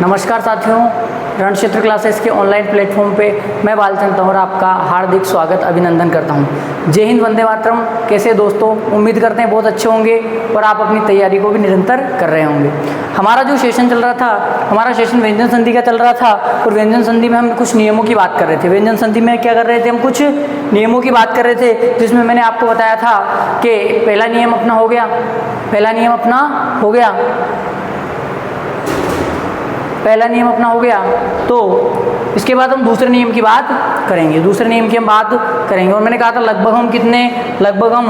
नमस्कार साथियों, रण क्षेत्र क्लासेस के ऑनलाइन प्लेटफॉर्म पे मैं बालचंद तोहरा आपका हार्दिक स्वागत अभिनंदन करता हूं। जय हिंद, वंदे मातरम। कैसे दोस्तों, उम्मीद करते हैं बहुत अच्छे होंगे और आप अपनी तैयारी को भी निरंतर कर रहे होंगे। हमारा जो सेशन चल रहा था, हमारा सेशन व्यंजन संधि का चल रहा था और व्यंजन संधि में हम कुछ नियमों की बात कर रहे थे। व्यंजन संधि में क्या कर रहे थे, हम कुछ नियमों की बात कर रहे थे, जिसमें मैंने आपको बताया था कि पहला नियम अपना हो गया, पहला नियम अपना हो गया, पहला नियम अपना हो गया। तो इसके बाद हम दूसरे नियम की बात करेंगे, दूसरे नियम की हम बात करेंगे। और मैंने कहा था लगभग हम कितने, लगभग हम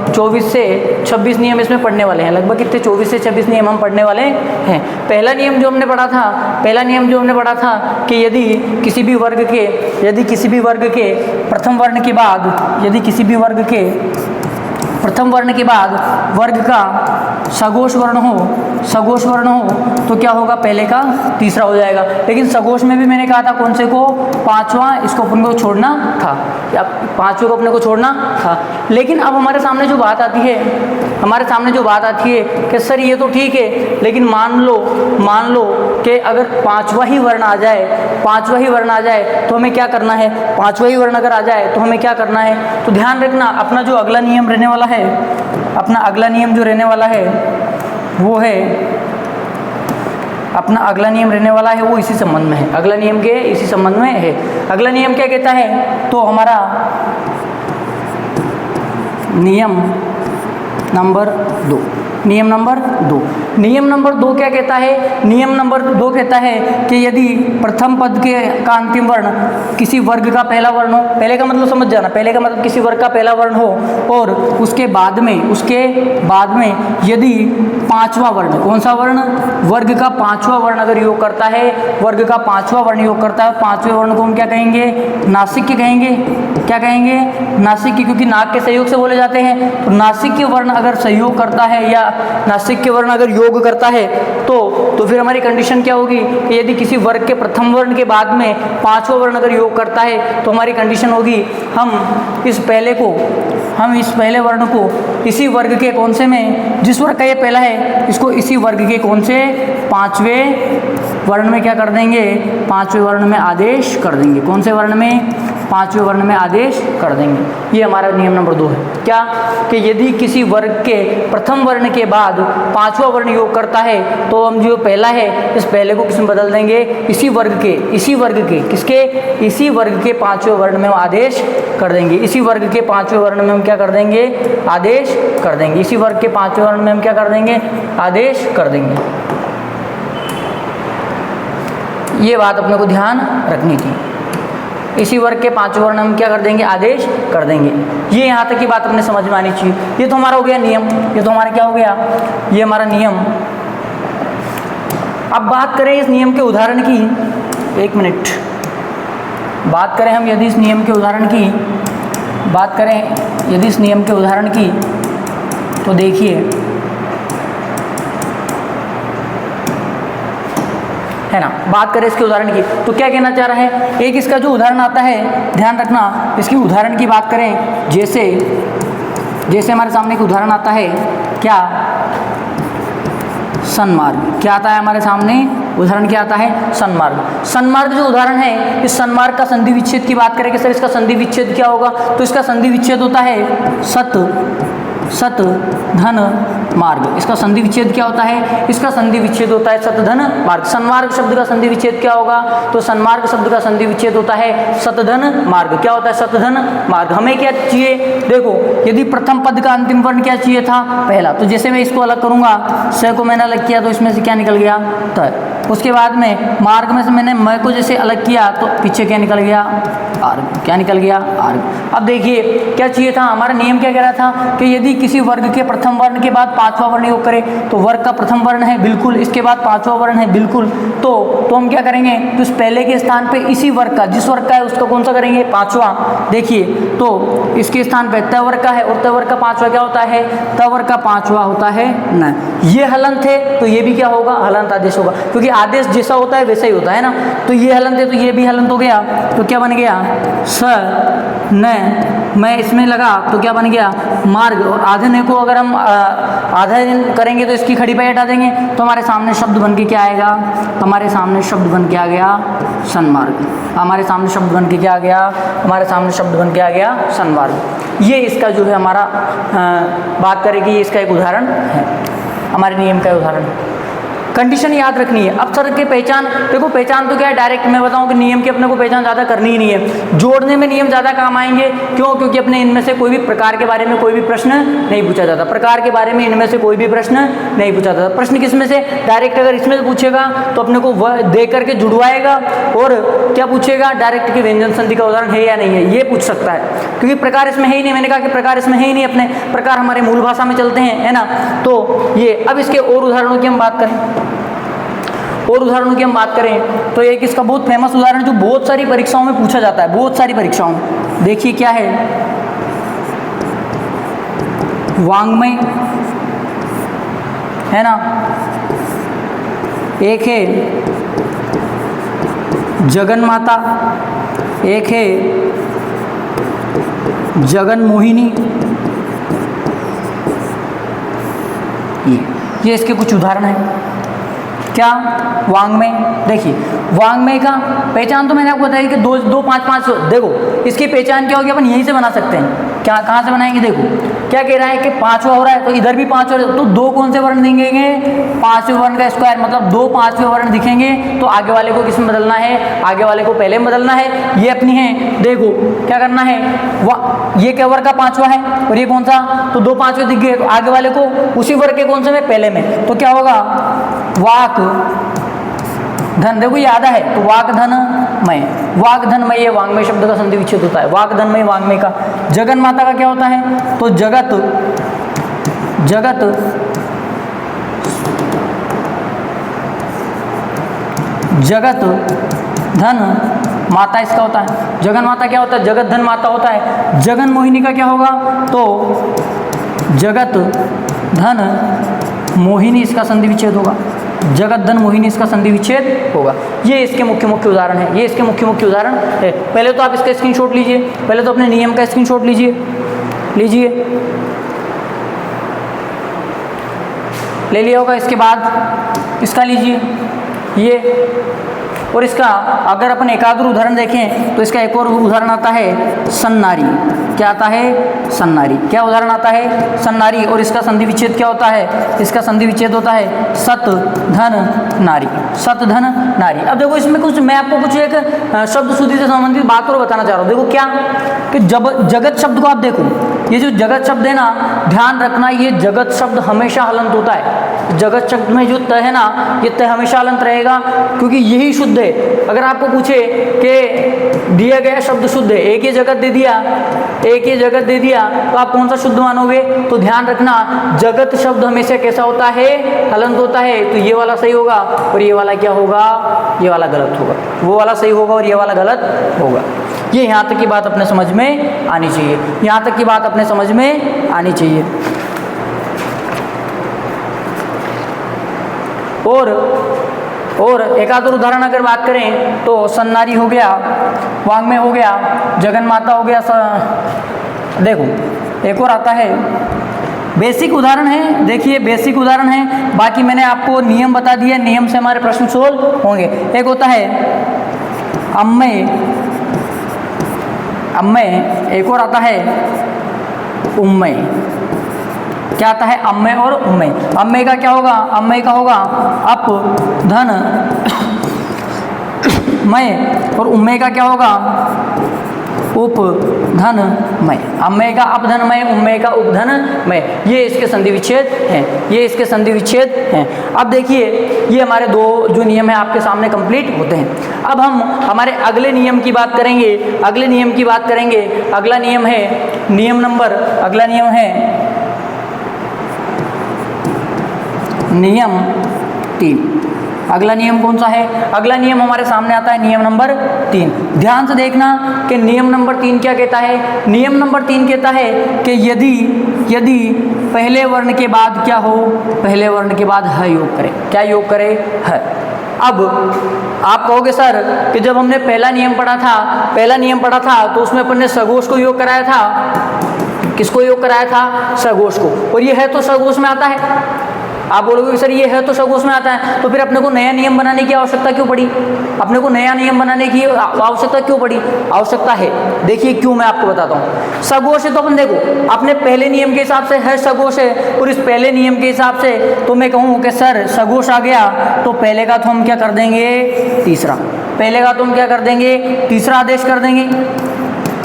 24 से 26 नियम इसमें पढ़ने वाले हैं। लगभग कितने, 24 से 26 नियम हम पढ़ने वाले हैं। पहला नियम जो हमने पढ़ा था, पहला नियम जो हमने पढ़ा था कि यदि किसी भी वर्ग के प्रथम वर्ण के बाद, यदि किसी भी वर्ग के प्रथम वर्ण के बाद वर्ग का सघोष वर्ण हो तो क्या होगा, पहले का तीसरा हो जाएगा। लेकिन सघोष में भी मैंने कहा था कौन से को, पांचवा, इसको अपन को छोड़ना था, या पांचवे को अपने को छोड़ना था। लेकिन अब हमारे सामने जो बात आती है, कि सर ये तो ठीक है, लेकिन मान लो कि अगर पांचवा ही वर्ण आ जाए तो हमें क्या करना है, पांचवा ही वर्ण अगर आ जाए तो हमें क्या करना है। तो ध्यान रखना, अपना जो अगला नियम रहने वाला है, अपना अगला नियम जो रहने वाला है वो है, अपना अगला नियम रहने वाला है वो इसी संबंध में है, अगला नियम के इसी संबंध में है। अगला नियम क्या कहता है, तो हमारा नियम नंबर 2, नियम नंबर 2 क्या कहता है, नियम नंबर 2 कहता है कि यदि प्रथम पद का अंतिम वर्ण किसी वर्ग का पहला वर्ण हो, पहले का मतलब समझ जाना, पहले का मतलब किसी वर्ग का पहला वर्ण हो, और उसके बाद में यदि पांचवा वर्ण, कौन सा वर्ण, वर्ग का पांचवा वर्ण अगर योग करता है, वर्ग का पांचवा वर्ण योग करता है, पांचवें वर्ण को हम क्या कहेंगे, नासिक्य कहेंगे। क्या कहेंगे, नासिक्य, क्योंकि नाक के सहयोग से बोले जाते हैं। तो नासिक्य वर्ण अगर सहयोग करता है या नासिक्य वर्ण अगर योग करता है तो फिर हमारी कंडीशन क्या होगी कि यदि किसी वर्ग के प्रथम वर्ण के बाद में पांचवा वर्ण अगर योग करता है तो हमारी कंडीशन होगी हम इस पहले वर्ण को इसी वर्ग के कौन से में, जिस वर्ग का ये पहला है, इसको इसी वर्ग के कौन से पांचवें वर्ण में क्या कर देंगे, पांचवें वर्ण में आदेश कर देंगे। कौन से वर्ण में, पांचवें वर्ण में आदेश कर देंगे। ये हमारा नियम नंबर 2 है। क्या, कि यदि किसी वर्ग के प्रथम वर्ण के बाद पांचवा वर्ण योग करता है तो हम जो पहला है इस पहले को किसमें बदल देंगे, इसी वर्ग के किसके, इसी वर्ग के पांचवें वर्ण में हम आदेश कर देंगे। इसी वर्ग के पांचवें वर्ण में हम क्या कर देंगे, आदेश कर देंगे। इसी वर्ग के पांचवें वर्ण में हम क्या कर देंगे, आदेश कर देंगे। ये बात अपने को ध्यान रखनी थी। इसी वर्ग के पांचवें वर्ण हम क्या कर देंगे, आदेश कर देंगे। ये यहाँ तक की बात अपने समझ में आनी चाहिए। ये तो हमारा हो गया नियम, ये तो हमारा क्या हो गया, ये हमारा नियम। अब बात करें इस नियम के उदाहरण की, एक मिनट, बात करें हम यदि इस नियम के उदाहरण की बात करें, यदि इस नियम के उदाहरण की, तो देखिए, है ना, बात करें इसके उदाहरण की तो क्या कहना चाह रहा है। एक इसका जो उदाहरण आता है, ध्यान रखना, इसकी उदाहरण की बात करें, जैसे हमारे सामने एक उदाहरण आता है, क्या, सन्मार्ग। क्या आता है हमारे सामने, उदाहरण क्या आता है, सन्मार्ग। सन्मार्ग जो उदाहरण है, इस सन्मार्ग का संधि विच्छेद की बात करें कि सर इसका संधि विच्छेद क्या होगा, तो इसका संधि विच्छेद होता है सत धन मार्ग। इसका संधि विच्छेद क्या होता है, इसका संधि विच्छेद होता है सतधन मार्ग। सन्मार्ग शब्द का संधि विच्छेद क्या होगा, तो सन्मार्ग शब्द का संधि विच्छेद होता है सतधन मार्ग। क्या होता है, सतधन मार्ग। हमें क्या चाहिए, देखो, यदि प्रथम पद का अंतिम वर्ण क्या चाहिए था, पहला, तो जैसे मैं इसको अलग करूंगा, स को मैंने अलग किया तो इसमें से क्या निकल गया, त। उसके बाद में मार्ग में से मैंने म को जैसे अलग किया तो पीछे क्या निकल गया, आर्ग। क्या निकल गया, आर्ग। अब देखिए क्या चाहिए था, हमारा नियम क्या कह रहा था कि यदि किसी वर्ग के प्रथम वर्ण के बाद पांचवा वर्ण योग करे, तो वर्ग का प्रथम वर्ण है बिल्कुल, इसके बाद पांचवा वर्ण है बिल्कुल, तो हम क्या करेंगे, तो इस पहले के स्थान पे इसी वर्ग का, जिस वर्ग का है उसका कौन सा करेंगे, पांचवा। देखिए, तो इसके स्थान पे त वर्ग का है और त वर्ग का पांचवा क्या होता है, त वर्ग का पांचवा होता है न। ये हलंत है तो ये भी क्या होगा, हलंत आदेश होगा, क्योंकि आदेश जैसा होता है वैसा ही होता है ना। तो ये हलंत है तो ये भी हलंत हो गया, तो क्या बन गया, स न मैं इसमें लगा तो क्या बन गया मार्ग, और आधे न को अगर हम आधा करेंगे तो इसकी खड़ी पे हटा देंगे तो हमारे सामने शब्द बन के क्या आएगा, हमारे सामने शब्द बन के आ गया सन्मार्ग। हमारे सामने शब्द बन के क्या आ गया, हमारे सामने शब्द बन के आ गया सन्मार्ग। ये इसका जो है हमारा बात करें कि इसका एक उदाहरण है, हमारे नियम का उदाहरण है। कंडीशन याद रखनी है। अब सर के पहचान, देखो पहचान तो क्या है, डायरेक्ट मैं बताऊं कि नियम की अपने को पहचान ज़्यादा करनी ही नहीं है, जोड़ने में नियम ज़्यादा काम आएंगे। क्यों? क्योंकि अपने इनमें से कोई भी प्रकार के बारे में कोई भी प्रश्न नहीं पूछा जाता, प्रकार के बारे में इनमें से कोई भी प्रश्न नहीं पूछा जाता। प्रश्न किसमें से, डायरेक्ट अगर इसमें से पूछेगा तो अपने को वह दे करके जुड़वाएगा, और क्या पूछेगा, डायरेक्ट की व्यंजन संधि का उदाहरण है या नहीं है ये पूछ सकता है, क्योंकि प्रकार इसमें है ही नहीं। मैंने कहा कि प्रकार इसमें है ही नहीं, अपने प्रकार हमारे मूल भाषा में चलते हैं, है ना। तो ये अब इसके और उदाहरणों की हम बात करें, और उदाहरणों की हम बात करें तो एक इसका बहुत फेमस उदाहरण जो बहुत सारी परीक्षाओं में पूछा जाता है, बहुत सारी परीक्षाओं में, देखिए क्या है, वांग्मय है ना, एक है जगन माता, एक है जगन मोहिनी। ये इसके कुछ उदाहरण हैं। क्या? वांग्मय। देखिए वांग्मय का पहचान तो मैंने आपको बताया कि दो पाँच पाँच, देखो इसकी पहचान क्या होगी, अपन यहीं से बना सकते हैं। क्या, कहाँ से बनाएंगे, देखो क्या कह रहा है कि पांचवा हो रहा है तो इधर भी पांचवा, तो दो कौन से वर्ण दिखेंगे, पांचवें वर्ण का स्क्वायर, मतलब दो पांचवें वर्ण दिखेंगे तो आगे वाले को किसमें बदलना है, आगे वाले को पहले में बदलना है। ये अपनी है, देखो क्या करना है, ये क्या वर्ग का पांचवा है और ये कौन सा, तो दो पांचवें दिख गए, आगे वाले को उसी वर्ग के कौन से में, पहले में, तो क्या होगा, वाक धन। देखो याद है तो वाक धन मय, वाक धन मय, ये वांग्मय शब्द का संधि विच्छेद होता है, वाक धन मय वांग्मय का। जगन माता का क्या होता है, तो जगत, जगत जगत धन माता इसका होता है। जगन माता क्या होता है, जगत धन माता होता है। जगन मोहिनी का क्या होगा, तो जगत धन मोहिनी इसका संधि विच्छेद होगा, जगत धन मोहिनी इसका संधि विच्छेद होगा। ये इसके मुख्य मुख्य उदाहरण है, ये इसके मुख्य मुख्य उदाहरण है। पहले तो आप इसका स्क्रीनशॉट लीजिए, पहले तो अपने नियम का स्क्रीनशॉट लीजिए, ले लिया होगा। इसके बाद इसका लीजिए ये, और इसका अगर अपन एकाग्र उदाहरण देखें तो इसका एक और उदाहरण आता है सन्नारी। क्या आता है, सन्नारी। क्या उदाहरण आता है, सन्नारी। और इसका संधि विच्छेद क्या होता है, इसका संधि विच्छेद होता है सत धन नारी, सत धन नारी। अब देखो इसमें कुछ मैं आपको कुछ एक शब्द शुद्धि से संबंधित बात और बताना चाह रहा हूँ। देखो क्या कि जगत शब्द को आप देखो, ये जो जगत शब्द है ना, ध्यान रखना ये जगत शब्द हमेशा हलंत होता है। जगत शब्द में जो त है ना, ये त हमेशा हलंत रहेगा क्योंकि यही शुद्ध है। अगर आपको पूछे कि दिया गया शब्द शुद्ध है, एक ये जगत दे दिया, एक ये जगत दे दिया, तो आप कौन सा शुद्ध मानोगे, तो ध्यान रखना जगत शब्द हमेशा कैसा होता है, हलंत होता है। तो ये वाला सही होगा और ये वाला क्या होगा, ये वाला गलत होगा। वो वाला सही होगा और ये वाला गलत होगा। ये यहाँ तक की बात अपने समझ में आनी चाहिए, यहाँ तक की बात अपने समझ में आनी चाहिए। और एक आध उदाहरण अगर बात करें तो सन्नारी हो गया, वांग्मय हो गया, जगन माता हो गया। देखो एक और आता है, बेसिक उदाहरण है, देखिए बेसिक उदाहरण है, बाकी मैंने आपको नियम बता दिया, नियम से हमारे प्रश्न सोल्व होंगे। एक होता है अम्मय, अम्मय। एक और आता है उम्मय। क्या आता है, अम्मय और उम्मय। अम्मय का क्या होगा, अम्मय का होगा अप धन मय, और उम्मय का क्या होगा, उप धन मय। अम्मय का अप धन मय, उम्मय का उप धन मय। ये इसके संधि विच्छेद हैं, ये इसके संधि विच्छेद हैं। अब देखिए ये हमारे दो जो नियम है आपके सामने कंप्लीट होते हैं। अब हम हमारे अगले नियम की बात करेंगे, अगले नियम की बात करेंगे। अगला नियम है नियम नंबर, अगला नियम है नियम 3। अगला नियम कौन सा है, अगला नियम हमारे सामने आता है नियम नंबर 3। ध्यान से देखना कि नियम नंबर 3 क्या कहता है। नियम नंबर 3 कहता है कि यदि पहले वर्ण के बाद क्या हो, पहले वर्ण के बाद ह योग करे। क्या योग करे, ह। अब आप कहोगे सर कि जब हमने पहला नियम पढ़ा था तो उसमें अपन ने सघोष को योग कराया था। किसको योग कराया था? सघोष को। और ये है तो सघोष में आता है। आप बोलोगे सर ये है तो सघोष में आता है, तो फिर अपने को नया नियम बनाने की आवश्यकता क्यों पड़ी? अपने को नया नियम बनाने की आवश्यकता क्यों पड़ी? आवश्यकता है, देखिए क्यों, मैं आपको बताता हूँ। सघोष है तो अपन देखो अपने पहले नियम के हिसाब से है सघोष है, और इस पहले नियम के हिसाब से तो मैं कहूँ कि सर सघोष आ गया तो पहले का तो हम क्या कर देंगे? तीसरा। पहले का तो हम क्या कर देंगे? तीसरा आदेश कर देंगे,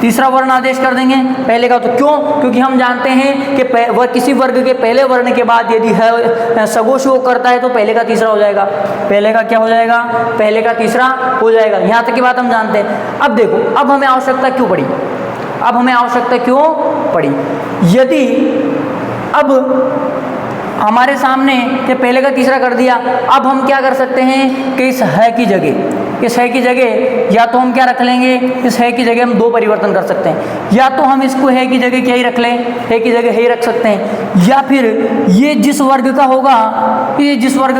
तीसरा वर्ण आदेश कर देंगे पहले का। तो क्यों? क्योंकि हम जानते हैं कि किसी वर्ग के पहले वर्ण के बाद यदि है सघोष योग करता है तो पहले का तीसरा हो जाएगा। पहले का क्या हो जाएगा? पहले का तीसरा हो जाएगा। यहाँ तक की बात हम जानते हैं। अब देखो, अब हमें आवश्यकता क्यों पड़ी? अब हमें आवश्यकता क्यों पड़ी? यदि अब हमारे सामने कि पहले का तीसरा कर दिया, अब हम क्या कर सकते हैं कि इस है की जगह या तो हम क्या रख लेंगे? इस है की जगह हम दो परिवर्तन कर सकते हैं। या तो हम इसको है की जगह क्या ही रख लें, है की जगह है रख सकते हैं, या फिर ये जिस वर्ग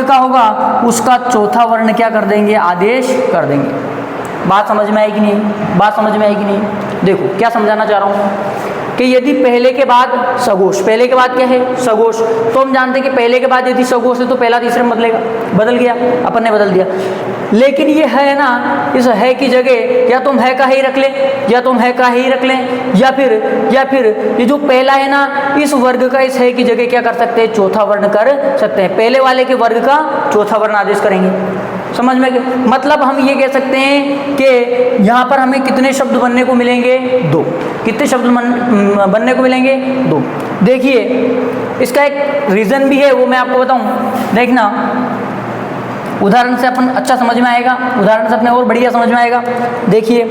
का होगा उसका चौथा वर्ण क्या कर देंगे? आदेश कर देंगे। बात समझ में आई कि नहीं? बात समझ में आई कि नहीं? देखो क्या समझाना चाह रहा हूँ कि यदि पहले के बाद सघोष, पहले के बाद क्या है? सघोष। तो हम जानते हैं कि पहले के बाद यदि सघोष है तो पहला तीसरे में बदल गया, अपन ने बदल दिया। लेकिन ये है ना, इस है की जगह या तुम है का ही रख लें, या फिर ये जो पहला है ना, इस वर्ग का इस है की जगह क्या कर सकते हैं? चौथा वर्ण कर सकते हैं। पहले वाले के वर्ग का चौथा वर्ण आदेश करेंगे। समझ में? मतलब हम ये कह सकते हैं कि यहाँ पर हमें कितने शब्द बनने को मिलेंगे? दो। कितने शब्द बनने को मिलेंगे? दो। देखिए इसका एक रीज़न भी है, वो मैं आपको बताऊं। देखना, उदाहरण से अपन अच्छा समझ में आएगा, उदाहरण से अपने और बढ़िया समझ में आएगा। देखिए,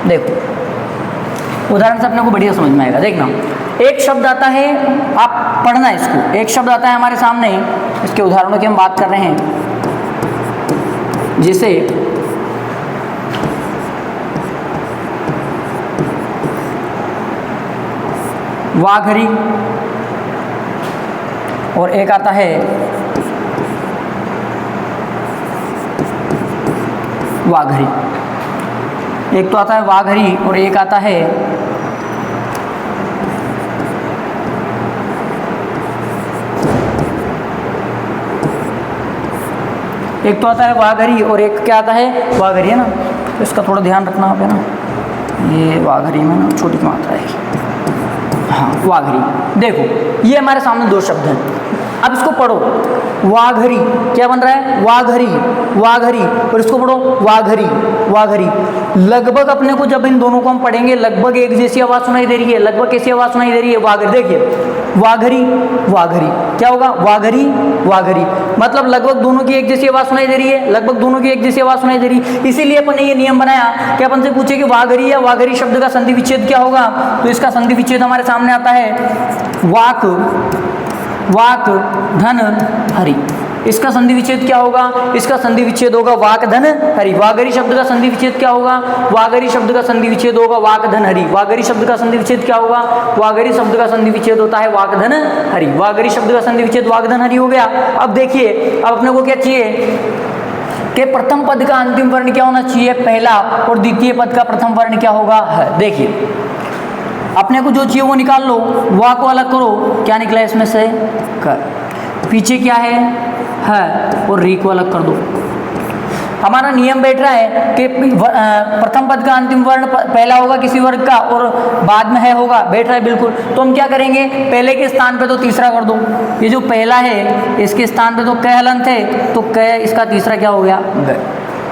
देखो उदाहरण से अपने को बढ़िया समझ में आएगा। देखना, एक शब्द आता है, आप पढ़ना इसको। एक शब्द आता है हमारे सामने, इसके उदाहरणों की हम बात कर रहे हैं। जैसे वाघरी, और एक आता है वाघरी। एक तो आता है वाघरी और एक आता है वाघरी और एक क्या आता है? वाघरी है ना। तो इसका थोड़ा ध्यान रखना आप, है ना। ये वाघरी में ना छोटी मात्रा है। हाँ, वाघरी। देखो ये हमारे सामने दो शब्द हैं। अब इसको पढ़ो, वाघरी। क्या बन रहा है? वाघरी। और इसको पढ़ो वाघरी। लगभग अपने को जब इन दोनों को हम पढ़ेंगे लगभग एक जैसी आवाज सुनाई दे रही है। लगभग कैसी आवाज सुनाई दे रही है? वाघरी। देखिए वाघरी क्या होगा? वाघरी। मतलब लगभग दोनों की एक जैसी आवाज सुनाई दे रही है। इसीलिए अपन ने ये नियम बनाया कि अपन से पूछे कि वाघरी या वाघरी शब्द का संधि विच्छेद क्या होगा। तो इसका संधि विच्छेद हमारे सामने आता है वाक धन हरि। इसका संधि विच्छेद क्या होगा? इसका संधि विच्छेद होगा वाक धन हरि। वाघरी शब्द का संधि विच्छेद क्या होगा? वाघरी शब्द का संधि विच्छेद होगा वाक धन हरि। वाघरी शब्द का संधि विच्छेद क्या होगा? वाघरी शब्द का संधि विच्छेद होता है वाक धन हरि। वाघरी शब्द का संधि विच्छेद वाक धन हरि हो गया। अब देखिए, अब अपने को क्या चाहिए कि प्रथम पद का अंतिम वर्ण क्या होना चाहिए? पहला। और द्वितीय पद का प्रथम वर्ण क्या होगा? है। देखिए अपने को जो चाहिए वो निकाल लो, वा को अलग करो, क्या निकला इसमें से? कर। पीछे क्या है? और री को अलग कर दो। हमारा नियम बैठ रहा है कि प्रथम पद का अंतिम वर्ण पहला होगा किसी वर्ग का और बाद में है होगा, बैठ रहा है बिल्कुल। तो हम क्या करेंगे? पहले के स्थान पे तो तीसरा कर दो। ये जो पहला है इसके स्थान पे तो क हलंत है, तो क इसका तीसरा क्या हो गया? ग।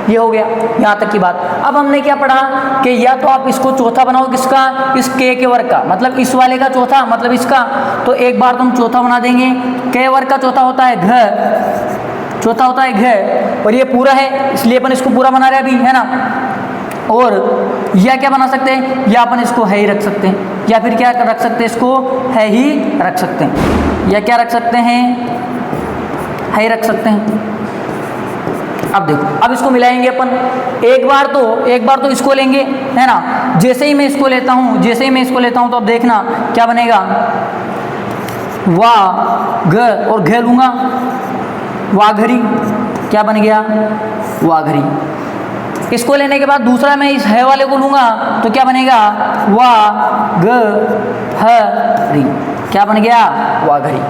ये हो गया, यहाँ तक की बात। अब हमने क्या पढ़ा कि या तो आप इसको चौथा बनाओ, किसका? इस के वर्ग का, मतलब इस वाले का चौथा, मतलब इसका। तो एक बार तुम चौथा बना देंगे। के वर्ग का चौथा होता है घ, चौथा होता है घ, और ये पूरा है इसलिए अपन इसको पूरा बना रहे अभी, है ना। और या क्या बना सकते हैं? या अपन इसको है ही रख सकते हैं, या फिर क्या रख सकते हैं? इसको है ही रख सकते हैं, या क्या रख सकते हैं? है ही रख सकते हैं। अब देखो, अब इसको मिलाएंगे अपन। एक बार तो इसको लेंगे, है ना। जैसे ही मैं इसको लेता हूं तो अब देखना क्या बनेगा? वा ग और घ लूंगा, वाघरी। क्या बन गया? वाघरी। इसको लेने के बाद दूसरा मैं इस है वाले को लूँगा तो क्या बनेगा? वाघरी। क्या बन गया? वाघरी।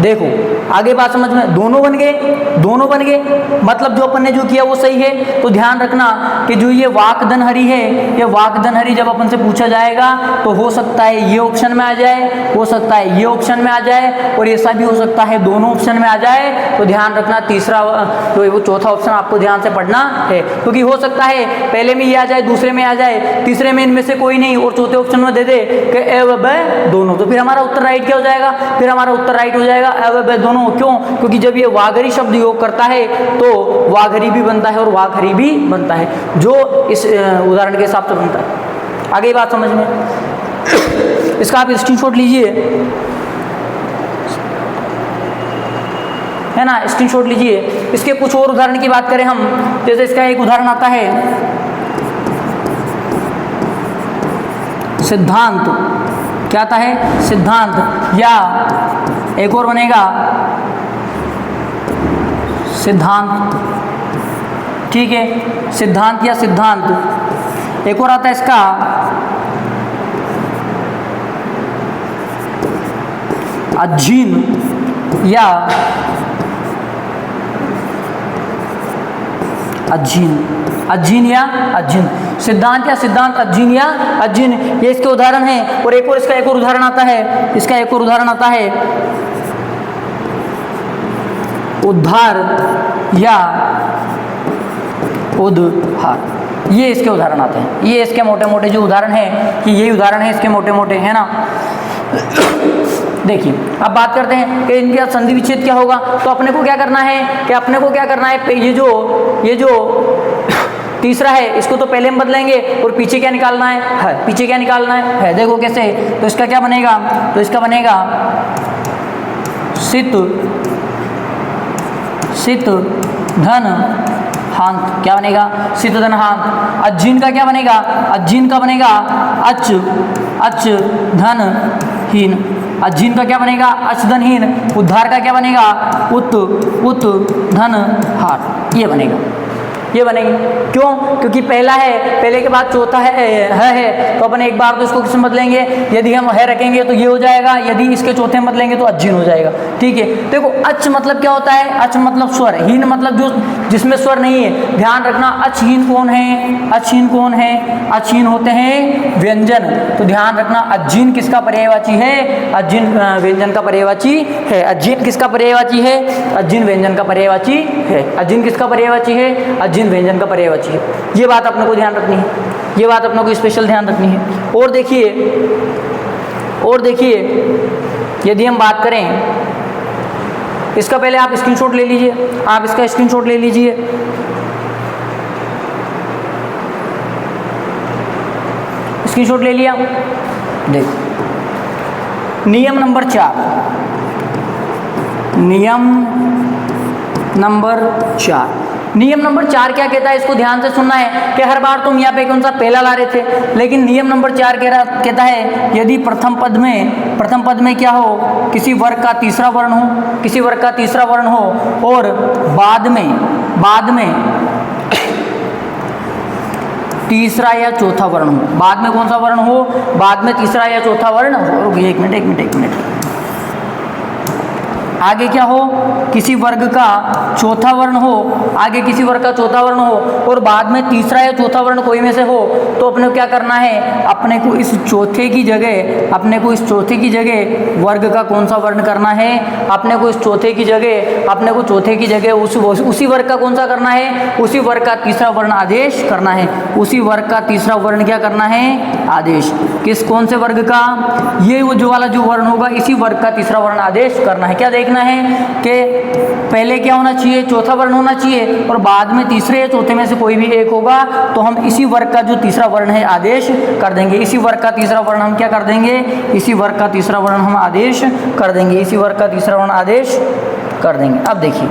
देखो आगे बात समझ में, दोनों बन गए, दोनों बन गए, मतलब जो अपन ने जो किया वो सही है। तो ध्यान रखना कि जो ये वाकदनहरी है, ये वाकदनहरी जब अपन से पूछा जाएगा तो हो सकता है ये ऑप्शन में आ जाए, हो सकता है ये ऑप्शन में आ जाए, और ऐसा भी हो सकता है दोनों ऑप्शन में आ जाए। तो ध्यान रखना तीसरा जो वो चौथा ऑप्शन आपको ध्यान से पढ़ना है, क्योंकि हो सकता है पहले में ये आ जाए, दूसरे में आ जाए, तीसरे में इनमें से कोई नहीं, और चौथे ऑप्शन में दे दे कि ए व ब दोनों, तो फिर हमारा उत्तर राइट क्या हो जाएगा? फिर हमारा उत्तर राइट हो जाएगा ए व ब दोनों। क्यों? क्योंकि जब ये वाघरी शब्द योग करता है तो वाघरी भी बनता है और वाघरी भी बनता है, जो इस उदाहरण के हिसाब से बनता है। आगे बात समझ में, इसका आप स्क्रीनशॉट लीजिए, है ना, स्क्रीनशॉट लीजिए। इसके कुछ और उदाहरण की बात करें हम, जैसे इसका एक उदाहरण आता है सिद्धांत। क्या आता है? सिद्धांत। या एक और बनेगा सिद्धांत, ठीक है, सिद्धांत या सिद्धांत। एक और आता है इसका अध्ययन या अध्ययन, अध्ययन या अध्ययन, सिद्धांत या सिद्धांत, अध्ययन या अध्ययन, ये इसके उदाहरण हैं। और एक और इसका एक और उदाहरण आता है, इसका एक और उदाहरण आता है उद्धार या उद्धार। ये इसके उदाहरण आते हैं, ये इसके मोटे मोटे जो उदाहरण हैं कि ये उदाहरण है इसके मोटे मोटे, है ना। देखिए अब बात करते हैं कि इनका संधि विच्छेद क्या होगा। तो अपने को क्या करना है कि अपने को क्या करना है, ये जो तीसरा है इसको तो पहले हम बदलेंगे और पीछे क्या निकालना है, पीछे क्या निकालना है। देखो कैसे, तो इसका क्या बनेगा? तो इसका बनेगा सित सित धन हांत। क्या बनेगा? सित धन हांत। अज्जीन का क्या बनेगा? अज्जीन का बनेगा अच अच धन हीन। अज्जीन का क्या बनेगा? अच धन हीन। उद्धार का क्या बनेगा? उत उत धन हार। ये बनेगा, ये बनेगी। क्यों? क्योंकि पहला है, पहले के बाद चौथा है तो अपन एक बार तो इसको किसमें बदलेंगे? यदि हम है रखेंगे तो ये हो जाएगा, यदि इसके चौथे में बदलेंगे तो अज्जीन हो जाएगा। ठीक है, देखो अच मतलब क्या होता है? अच मतलब स्वर, हीन मतलब जो जिसमें स्वर नहीं है। ध्यान रखना अचहीन कौन है? अचहीन कौन है? अचहीन होते हैं व्यंजन। तो ध्यान रखना अज्जीन किसका पर्यायवाची है? अज्जीन व्यंजन का पर्यायवाची है। अज्जीन किसका पर्यायवाची है? अज्जीन व्यंजन का पर्यायवाची है। अज्जीन किसका पर्यायवाची है? अज्जीन व्यंजन का पर्यायवाची है। ये बात अपने को ध्यान रखनी है, ये बात अपने को स्पेशल ध्यान रखनी है। और देखिए यदि हम बात करें, इसका पहले आप स्क्रीनशॉट ले लीजिए, आप इसका स्क्रीनशॉट ले लीजिए। स्क्रीनशॉट ले लिया। देखो नियम नंबर 4, नियम नंबर 4, नियम नंबर 4 क्या कहता है? इसको ध्यान से सुनना है कि हर बार तुम यहाँ पे कौन सा पहला ला रहे थे, लेकिन नियम नंबर 4 कहता है यदि प्रथम पद में क्या हो? किसी वर्ग का तीसरा वर्ण हो, किसी वर्ग का तीसरा वर्ण हो और बाद में तीसरा या चौथा वर्ण हो। बाद में कौन सा वर्ण हो? बाद में तीसरा या चौथा वर्ण हो। एक मिनट आगे क्या हो? किसी वर्ग का चौथा वर्ण हो, आगे किसी वर्ग का चौथा वर्ण हो और बाद में तीसरा या चौथा वर्ण कोई में से हो, तो अपने को क्या करना है? अपने को इस चौथे की जगह वर्ग का कौन सा वर्ण करना है? अपने को इस चौथे की जगह उसी वर्ग का कौन सा करना है? उसी वर्ग का तीसरा वर्ण आदेश करना है। उसी वर्ग का तीसरा वर्ण क्या करना है? आदेश। कौन से वर्ग का? ये वो जो वाला जो वर्ण होगा, इसी वर्ग का तीसरा वर्ण आदेश करना है। क्या देखना है कि पहले क्या होना चाहिए? चौथा वर्ण होना चाहिए और बाद में तीसरे या चौथे में से कोई भी एक होगा, तो हम इसी वर्ग का जो तीसरा वर्ण है आदेश कर देंगे। इसी वर्ग का तीसरा वर्ण हम क्या कर देंगे? इसी वर्ग का तीसरा वर्ण हम आदेश कर देंगे। इसी वर्ग का तीसरा वर्ण आदेश कर देंगे। अब देखिए